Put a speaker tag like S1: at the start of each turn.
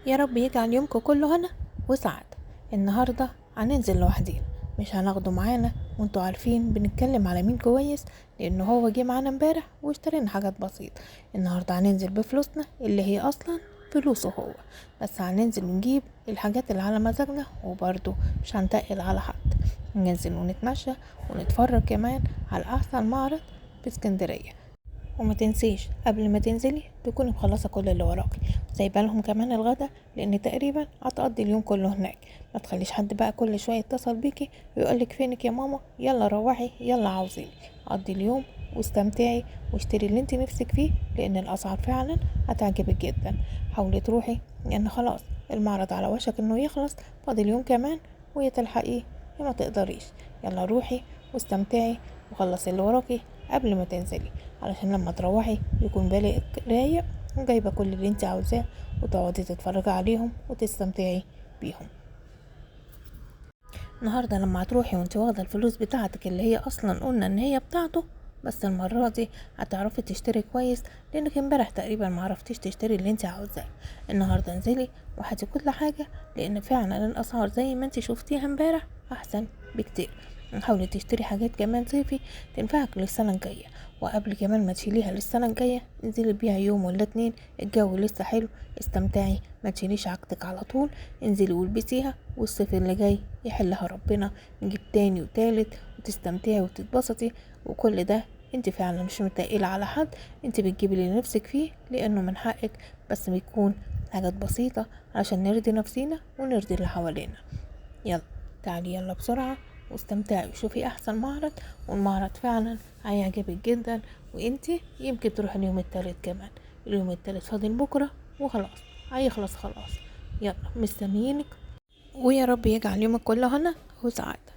S1: يا رب يجعل يومكم كله هنا وسعادة. النهاردة هننزل لوحدينا، مش هناخده معانا، وانتوا عارفين بنتكلم على مين كويس، لانه هو جه معانا امبارح واشترينا حاجات بسيطة. النهاردة هننزل بفلوسنا اللي هي اصلا فلوسه هو، بس هننزل ونجيب الحاجات اللي على مزاجنا، وبرضه مش هنتقل على حد. ننزل ونتمشى ونتفرج كمان على احسن معرض في اسكندرية. وما تنسيش قبل ما تنزلي تكوني مخلصه كل اللي وراكي، سايبه لهم كمان الغدا، لان تقريبا هتقضي اليوم كله هناك. ما تخليش حد بقى كل شويه يتصل بيكي ويقولك فينك يا ماما، يلا روحي، يلا عاوزيني. قضي اليوم واستمتعي واشتري اللي انت نفسك فيه، لان الاسعار فعلا هتعجبك جدا. حاولي تروحي، لان خلاص المعرض على وشك انه يخلص، فاضل يوم كمان ويا تلحقيه يا ما تقدريش. يلا روحي واستمتعي وخلصي اللي وراكي قبل ما تنزلي، علشان لما تروحي يكون بالك رايق وجايبه كل اللي انت عاوزاه، وتقعدي تتفرجي عليهم وتستمتعي بيهم. النهارده لما هتروحي وانت واخده الفلوس بتاعتك اللي هي اصلا قلنا ان هي بتاعته، بس المره دي هتعرفي تشتري كويس، لانك امبارح تقريبا ما عرفتيش تشتري اللي انت عاوزاه. النهارده انزلي وهاتي كل حاجه، لان فعلا الاسعار زي ما انت شفتيها امبارح احسن بكتير. حاولي تشتري حاجات كمان صيفي تنفعك للسنه الجايه، وقبل كمان ما تشيليها للسنه الجايه انزلي بيها يوم ولا اتنين، الجو لسه حلو، استمتعي، ما تشيليش حاجتك على طول، انزلي والبسيها، والصيف اللي جاي يحلها ربنا، نجيب تاني وتالت وتستمتعي وتتبسطي. وكل ده انت فعلا مش متقلة على حد، انت بتجيبي اللي نفسك فيه لانه من حقك، بس بيكون حاجات بسيطة عشان نرضي نفسينا ونرضي اللي حوالينا. يلا تعالي يلا بسرعة واستمتعي وشوفي احسن معرض، والمعرض فعلا هيعجبك جدا. وانتي يمكن تروحي اليوم التالت كمان، اليوم التالت فاضل بكرة وخلاص هيخلص خلاص. يلا مستنيينك، ويا رب يجعل يومك كله هنا وسعادة.